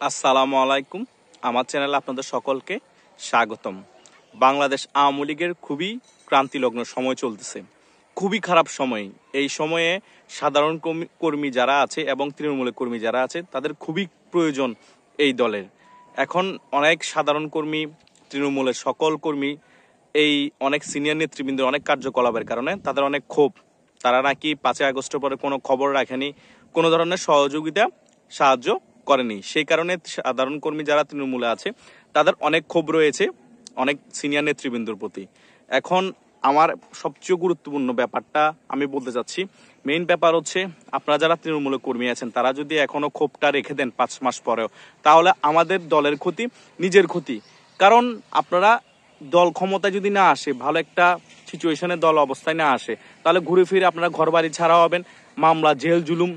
আসসালামু আলাইকুম। আমার চ্যানেলে আপনাদের সকলকে স্বাগতম। বাংলাদেশ আওয়ামী লীগের খুবই ক্রান্তিলগ্ন সময় চলতেছে, খুবই খারাপ সময়। এই সময়ে সাধারণ কর্মী যারা আছে এবং তৃণমূলের কর্মী যারা আছে তাদের খুবই প্রয়োজন এই দলের। এখন অনেক সাধারণ কর্মী, তৃণমূলের সকল কর্মী, এই অনেক সিনিয়র নেতৃবৃন্দের অনেক কার্যকলাপের কারণে তাদের অনেক ক্ষোভ। তারা নাকি 5ই আগস্টের পরে কোনো খবর রাখেনি, কোনো ধরনের সাহায্য করেনি। সেই কারণে সাধারণ কর্মী যারা তৃণমূলে আছে তাদের অনেক ক্ষোভ রয়েছে অনেক সিনিয়র নেতৃবৃন্দর প্রতি। এখন আমার সবচেয়ে গুরুত্বপূর্ণ ব্যাপারটা আমি বলতে চাচ্ছি, মেইন ব্যাপার হচ্ছে আপনারা যারা তৃণমূলের কর্মী আছেন তারা যদি এখনো ক্ষোভটা রেখে দেন 5 মাস পরেও, তাহলে আমাদের দলের ক্ষতি, নিজের ক্ষতি। কারণ আপনারা দল ক্ষমতায় যদি না আসে, ভালো একটা সিচুয়েশনে দল অবস্থায় না আসে, তাহলে ঘুরে ফিরে আপনারা ঘর বাড়ি ছাড়া হবেন, মামলা, জেল জুলুম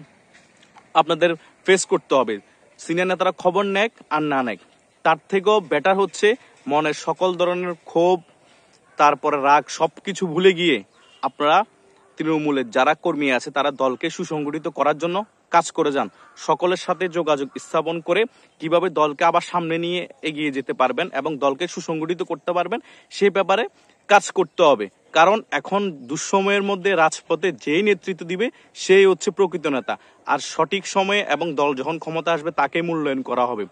আপনাদের ফেস করতে হবে। সিনিয়র নেতারা খবর নেক আর না নেক, তার থেকেও বেটার হচ্ছে মনের সকল ধরনের ক্ষোভ, তারপরে রাগ, সবকিছু ভুলে গিয়ে আপনারা তৃণমূলের যারা কর্মী আছে তারা দলকে সুসংগঠিত করার জন্য কাজ করে যান। সকলের সাথে যোগাযোগ স্থাপন করে কিভাবে দলকে আবার সামনে নিয়ে এগিয়ে যেতে পারবেন এবং দলকে সুসংগঠিত করতে পারবেন সে ব্যাপারে কাজ করতে হবে। কারণ এখন দুঃসময়ের মধ্যে রাজপথে যেই নেতৃত্ব দিবে সেই হচ্ছে প্রকৃত নেতা, আর সঠিক সময়ে এবং দল যখন ক্ষমতা আসবে তাকে মূল্যায়ন করা হবে।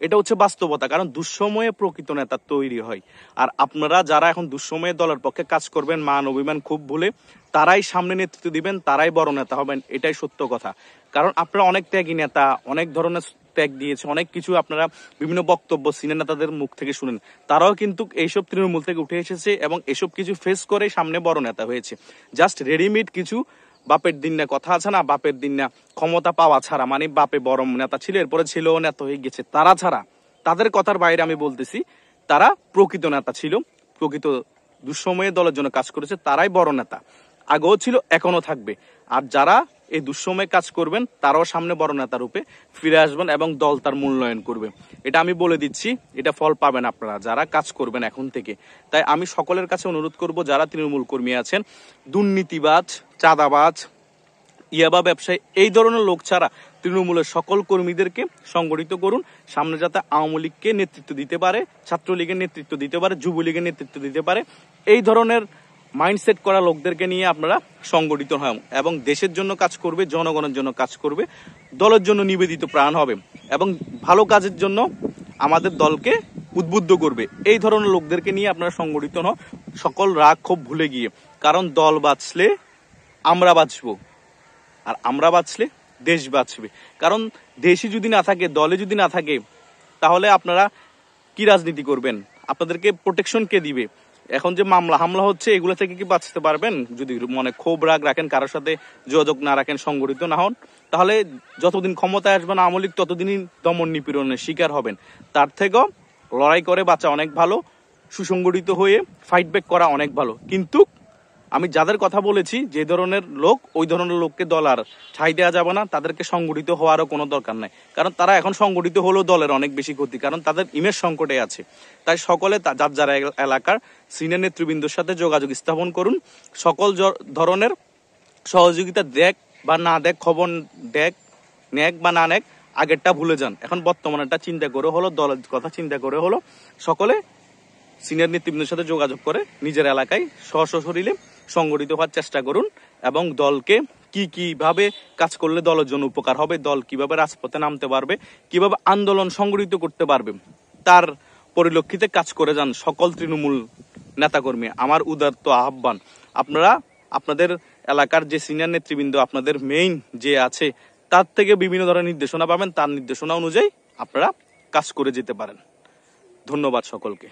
এটা হচ্ছে বাস্তবতা। কারণ দুঃসময়ে প্রকৃত নেতা তৈরি হয়। আর আপনারা যারা এখন দুঃসময়ে দলের পক্ষে কাজ করবেন, মান অভিমান খুব ভুলে, তারাই সামনে নেতৃত্ব দিবেন, তারাই বড় নেতা হবেন, এটাই সত্য কথা। কারণ আপনারা অনেক ত্যাগী নেতা, অনেক ধরনের ত্যাগ দিয়েছে, অনেক কিছু আপনারা বিভিন্ন বক্তব্য সিনিয়র নেতাদের মুখ থেকে শুনেন। তারাও কিন্তু এইসব তৃণমূল থেকে উঠে এসেছে এবং এসব কিছু ফেস করে সামনে বড় নেতা হয়েছে। জাস্ট রেডিমেড কিছু বাপের দিন না কথা আছে না, বাপের দিন না ক্ষমতা পাওয়া ছাড়া, মানে বাপে বড় নেতা ছিল এরপরে ছেলেও নেতা হয়ে গেছে, তারা ছাড়া, তাদের কথার বাইরে আমি বলতেছি, তারা প্রকৃত নেতা ছিল, প্রকৃত দুঃসময়ে দলের জন্য কাজ করেছে, তারাই বড় নেতা, আগেও ছিল, এখনো থাকবে। আর যারা এই দুঃসময়ে কাজ করবেন তারাও সামনে বড় নেতা রূপে ফিরে আসবেন এবং দল তার মূল্যায়ন করবে। এটা আমি বলে দিচ্ছি, এটা ফল পাবেন আপনারা যারা কাজ করবেন এখন থেকে। তাই আমি সকলের কাছে অনুরোধ করব, যারা তৃণমূল কর্মী আছেন, দুর্নীতিবাজ, চাঁদাবাজ, ইয়াবা ব্যবসায়ী, এই ধরনের লোক ছাড়া তৃণমূলের সকল কর্মীদেরকে সংগঠিত করুন, সামনে যাতে আওয়ামী লীগকে নেতৃত্ব দিতে পারে, ছাত্রলীগের নেতৃত্ব দিতে পারে, যুবলীগের নেতৃত্ব দিতে পারে। এই ধরনের মাইন্ডসেট করা লোকদেরকে নিয়ে আপনারা সংগঠিত হন এবং দেশের জন্য কাজ করবে, জনগণের জন্য কাজ করবে, দলের জন্য নিবেদিত প্রাণ হবে এবং ভালো কাজের জন্য আমাদের দলকে উদ্বুদ্ধ করবে। এই ধরনের লোকদেরকে নিয়ে আপনারা সংগঠিত হন, সকল রাগ ক্ষোভ ভুলে গিয়ে। কারণ দল বাঁচলে আমরা বাঁচবো, আর আমরা বাঁচলে দেশ বাঁচবে। কারণ দেশই যদি না থাকে, দলে যদি না থাকে, তাহলে আপনারা কি রাজনীতি করবেন? আপনাদেরকে প্রোটেকশন কে দিবে? এখন যে মামলা হামলা হচ্ছে, এগুলো থেকে কি বাঁচতে পারবেন? যদি মনে ক্ষোভ রাগ রাখেন, কারোর সাথে যোগাযোগ না রাখেন, সংগঠিত না হন, তাহলে যতদিন ক্ষমতায় আসবেন আওয়ামী লীগ ততদিনই দমন নিপীড়নের শিকার হবেন। তার থেকেও লড়াই করে বাঁচা অনেক ভালো, সুসংগঠিত হয়ে ফাইট ব্যাক করা অনেক ভালো। কিন্তু আমি যাদের কথা বলেছি, যে ধরনের লোক, ওই ধরনের লোককে দল আর ঠাঁই দেওয়া যাবে না, তাদেরকে সংগঠিত হওয়ারও কোনো দরকার নাই। কারণ তারা এখন সংগঠিত হলেও দলের অনেক বেশি ক্ষতি, কারণ তাদের ইমেজ সংকটে আছে। তাই সকলে যার যার এলাকার সিনিয়র নেতৃবৃন্দের সাথে যোগাযোগ স্থাপন করুন, সকল ধরনের সহযোগিতা দেখ বা না দেখ, খবর দেখ, নেক বা না নেক, আগেরটা ভুলে যান। এখন বর্তমানেটা চিন্তা করে হলো, দলের কথা চিন্তা করে হলো, সকলে সিনিয়র নেতৃবৃন্দের সাথে যোগাযোগ করে নিজের এলাকায় সশরীরে সংগঠিত হওয়ার চেষ্টা করুন এবং দলকে কিভাবে কাজ করলে দলের জন্য উপকার হবে, দল কিভাবে রাজপথে নামতে পারবে, কিভাবে আন্দোলন সংগঠিত করতে পারবে, তার পরিলক্ষিতে কাজ করে যান সকল তৃণমূল নেতাকর্মী। আমার উদাত্ত আহ্বান, আপনারা আপনাদের এলাকার যে সিনিয়র নেতৃবৃন্দ, আপনাদের মেইন যে আছে, তার থেকে বিভিন্ন ধরনের নির্দেশনা পাবেন, তার নির্দেশনা অনুযায়ী আপনারা কাজ করে যেতে পারেন। ধন্যবাদ সকলকে।